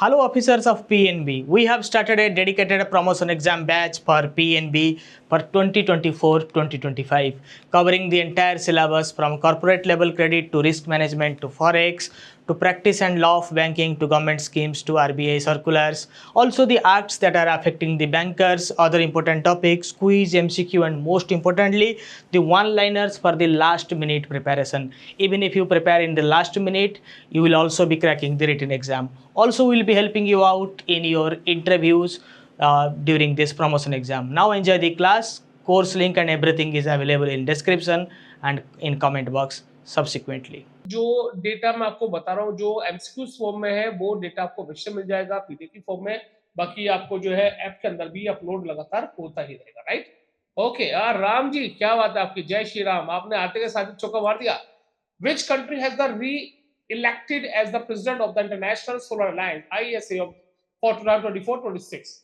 Hello officers of PNB. We have started a dedicated promotion exam batch for PNB for 2024-2025, covering the entire syllabus from corporate level credit to risk management to forex to practice and law of banking to government schemes to RBI circulars. Also the acts that are affecting the bankers, other important topics, quiz, MCQ, and most importantly, the one-liners for the last minute preparation. Even if you prepare in the last minute, you will also be cracking the written exam. Also, we will be helping you out in your interviews during this promotion exam. Now enjoy the class. Course link and everything is available in description and in comment box subsequently. जो data मैं आपको बता रहा हूँ जो MCQs form में है वो डेटा आपको अवश्य मिल जाएगा पीडीएफ फॉर्म में। बाकी आपको जो है ऐप के अंदर भी अपलोड लगातार होता ही रहेगा, राइट। ओके यार, राम जी क्या बात है आपकी, जय श्री राम। आपने आते के साथ चौका मार दिया। Which country has the reelected as the president of the international solar alliance ISA for 2024-26?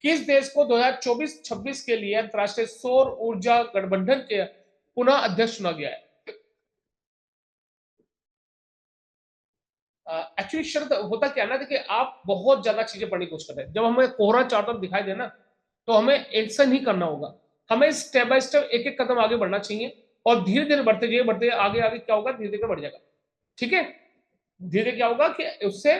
किस देश को 2024-26 के लिए अंतरराष्ट्रीय सौर ऊर्जा गठबंधन के पुनः अध्यक्ष चुना गया है? एक्चुअली शर्त होता क्या ना, देखिए आप बहुत ज्यादा चीजें पढ़ने की कोशिश कर रहे हैं। जब हमें कोहरा चारों तरफ दिखाई दे ना, तो हमें ऐसा नहीं करना होगा। हमें स्टेप बाय स्टेप एक एक कदम आगे बढ़ना चाहिए और धीरे धीरे बढ़ते आगे आगे क्या होगा, धीरे धीरे बढ़ जाएगा। ठीक है, धीरे क्या होगा कि उससे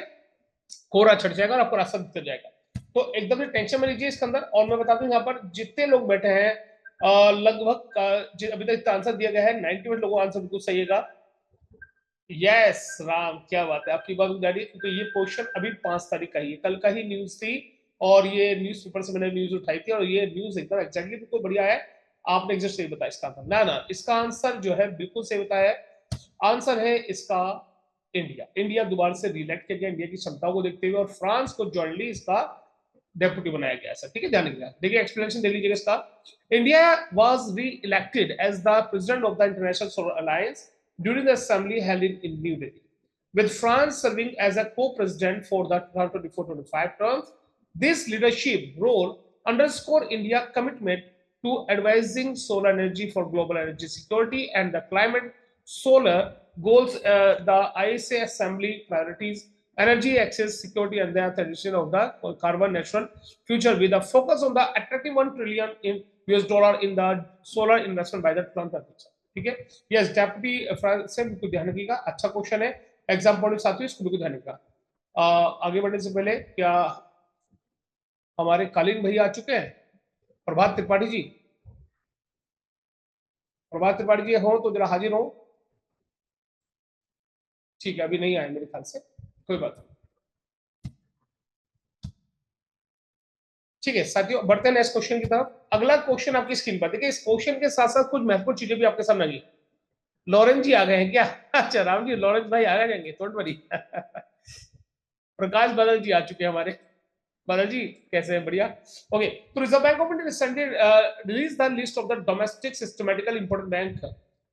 कोहरा छट जाएगा और आपको रास्ता दिख जाएगा। तो एकदम से टेंशन में लीजिए इसके अंदर। और मैं बता दूं यहाँ पर जितने लोग बैठे हैं लगभग अभी तक आंसर दिया गया है 98 लोगों का आंसर बिल्कुल सही है। यस राम, क्या बात है, आपकी बात जारी है। क्योंकि ये क्वेश्चन अभी 5 तारीख का ही है, कल का ही न्यूज थी और ये न्यूज पेपर से मैंने न्यूज उठाई थी और ये न्यूज एकदम एग्जैक्टली बिल्कुल बढ़िया है। आपने एग्जैक्ट सही बताया इसका आंसर। ना इसका आंसर जो है बिल्कुल सही बताया है। आंसर है इसका इंडिया। इंडिया दोबारा से रिलेक्ट किया गया इंडिया की क्षमताओं को देखते हुए और फ्रांस को जॉइंटली इसका डेप्यूटी बनाया गया। सर ठीक है, ध्यान रखिएगा। देखिए एक्सप्लेनेशन देख लीजिएगा इसका। India was reelected as the president of the international solar alliance during the assembly held in New Delhi, with France serving as a co-president for the 2024-25 terms. This leadership role underscore India's commitment to advancing solar energy for global energy security and the climate solar goals. The ISA Assembly priorities energy access, security, and the transition of the carbon neutral future with a focus on the attracting $1 trillion in US dollar in the solar investment by the 2030. ठीक है, yes deputy France से बिल्कुल ध्यान रखिएगा। अच्छा question है, exam point साथियों, इसको बिल्कुल ध्यान रखिएगा। आगे बढ़ने से पहले क्या हमारे कालीन भैया आ चुके हैं? प्रभात त्रिपाठी जी, प्रभात त्रिपाठी जी हो तो जरा हाजिर हो। ठीक है, अभी नहीं आए मेरे ख्याल से, कोई बात नहीं। ठीक है साथियों, बढ़ते हैं नेक्स्ट क्वेश्चन की तरफ। अगला क्वेश्चन आपकी स्क्रीन पर देखिए। इस क्वेश्चन के साथ साथ कुछ महत्वपूर्ण चीजें भी आपके सामने आई। लॉरेंस जी आ गए हैं क्या? अच्छा राम जी, लॉरेंस भाई आ जाएंगे, डोंट वरी। प्रकाश बादल जी आ चुके हैं हमारे। बादल जी कैसे हैं? बढ़िया। ओके, तो reserve bank of India recently release the list of the domestic systematically important bank,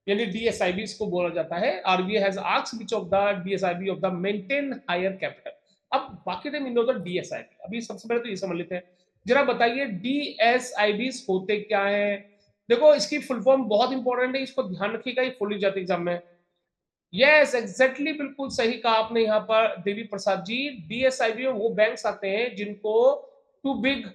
यानी डीएसआईबी को बोला जाता है। RBI has asked which of the DSIB of the maintain higher capital. अब बाकी टाइम इन द डीएसआईबी, अभी सबसे पहले तो ये समझ लेते हैं। जरा बताइए डीएसआईबी होते क्या है? देखो इसकी फुल फॉर्म बहुत इंपॉर्टेंट है, इसको ध्यान रखिएगा, ये फुल जाती एग्जाम में। यस एग्जैक्टली, बिल्कुल सही कहा आपने यहाँ पर देवी प्रसाद जी। डीएसआईबी में वो बैंक्स आते हैं जिनको टू बिग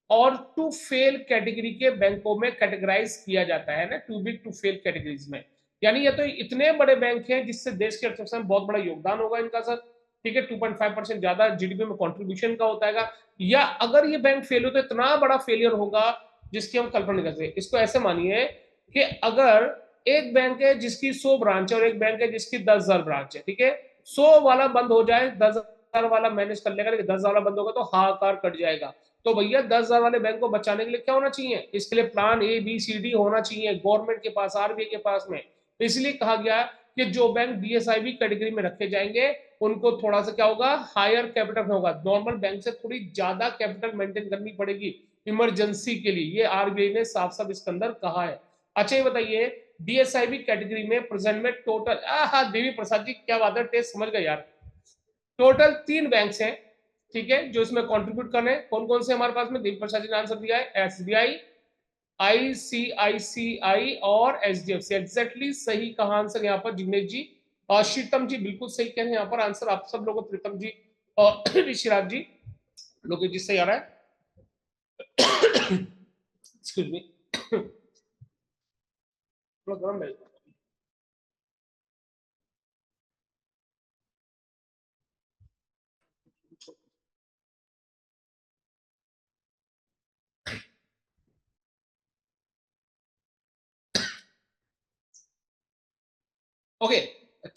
और टू फेल कैटेगरी के बैंकों में कैटेगराइज किया जाता है ना, too big to fail categories में। यानी ये तो इतने बड़े बैंक हैं जिससे देश की अर्थव्यवस्था में बहुत बड़ा योगदान होगा इनका सर। ठीक है, 2.5% ज्यादा जीडीपी में कंट्रीब्यूशन का होता है। या अगर ये बैंक फेल हो तो इतना बड़ा फेलियर होगा जिसकी हम कल्पना नहीं कर सकते। इसको ऐसे मानिए कि अगर एक बैंक है जिसकी 100 ब्रांच है और एक बैंक है जिसकी 10,000 ब्रांच है, ठीक है, 100 वाला बंद हो जाए, 10,000 वाला मैनेज कर लेगा, लेकिन 10,000 वाला बंद होगा तो हाहाकार कट जाएगा। तो भैया 10,000 वाले बैंक को बचाने के लिए क्या होना चाहिए? इसके लिए plan A B C D होना चाहिए गवर्नमेंट के पास, आरबीआई के पास में। इसलिए कहा गया कि जो बैंक डीएसआईबी कैटेगरी में रखे जाएंगे उनको थोड़ा सा क्या होगा, हायर कैपिटल होगा। नॉर्मल बैंक से थोड़ी ज्यादा कैपिटल मेंटेन करनी पड़ेगी इमरजेंसी के लिए, ये आरबीआई ने साफ साफ इसके अंदर कहा है। अच्छा ये बताइए डीएसआईबी कैटेगरी में प्रेजेंट में टोटल, देवी प्रसाद जी क्या बात है, टेस्ट समझ गए यार। टोटल 3 बैंक्स हैं, ठीक है, जो इसमें कंट्रीब्यूट कर रहे हैं। कौन कौन से हमारे पास में? देवी प्रसाद जी ने आंसर दिया है, एसबीआई, आईसीआईसीआई और एचडीएफसी। एग्जैक्टली सही कहा आंसर यहाँ पर जिग्नेश जी। और शीतम जी बिल्कुल सही कह रहे हैं यहाँ पर आंसर, आप सब लोगों, प्रीतम जी और ऋषिराज जी, लोकेश जी सही आ रहा है, एक्सक्यूज मी, थोड़ा गर्म है। ओके,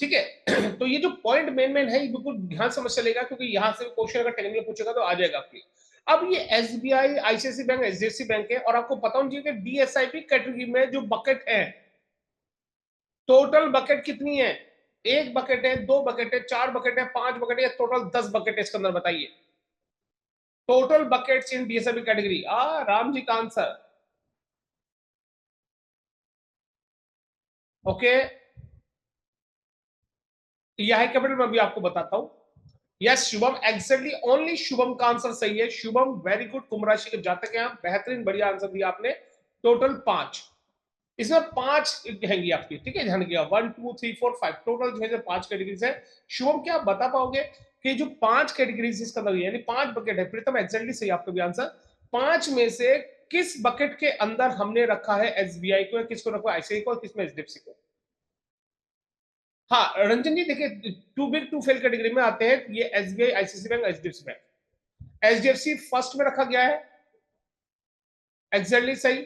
ठीक है। तो ये जो पॉइंट मेन है, ये बिल्कुल ध्यान समझ चलेगा, क्योंकि यहां से क्वेश्चन अगर टेक्निकल पूछेगा तो आ जाएगा आपकी। अब ये SBI, ICIC bank, HDFC bank है, और आपको पता होना चाहिए कि डीएसआईपी कैटेगरी में जो बकेट है, टोटल बकेट कितनी है? एक बकेट है, दो बकेट है, चार बकेट है, पांच बकेट है, टोटल 10 बकेट है इसके अंदर, बताइए टोटल बकेट्स इन डीएसआईपी कैटेगरी। राम जी का आंसर। ओके, यह है कैपिटल, मैं भी आपको बताता हूं। Yes Shubham, exactly only Shubham का आंसर सही है। शुभम वेरी गुड, कुंभ राशि के जातक हैं आप, बेहतरीन, बढ़िया आंसर दिया आपने। टोटल 5, इसमें 5 रहेंगी आपकी, ठीक है, ध्यान रखिएगा। 1 2 3 4 5 टोटल जो है 5 कैटेगरीज है। शुभम, क्या आप बता पाओगे कि जो 5 कैटेगरीज इसका मतलब यानी 5 बकेट है? प्रीतम, एग्जैक्टली सही आपका भी आंसर। 5 में से किस बकेट के अंदर हमने रखा है एसबीआई को, किसको रखा है आईसीआई को, किसमें एचडीएफसी को? हाँ रंजन जी, देखिए too big to fail category में आते हैं ये SBI, ICIC bank, HDFC bank. HDFC first में रखा गया है, एग्जैक्टली सही।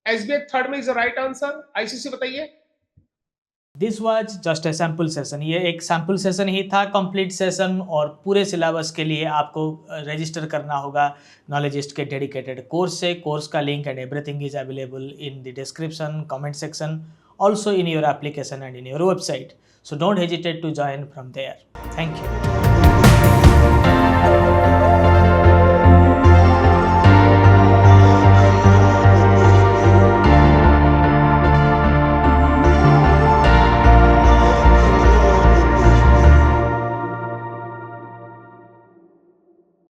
एसबीआई थर्ड में is the right answer. ICIC बताइए। This was just a sample session, ये एक सैम्पल सेशन ही था। कंप्लीट सेशन और पूरे सिलेबस के लिए आपको रजिस्टर करना होगा नॉलेजिस्ट के डेडिकेटेड कोर्स से। कोर्स का link and everything is available in the description, comment section, also in your application and in your website. So don't hesitate to join from there. Thank you.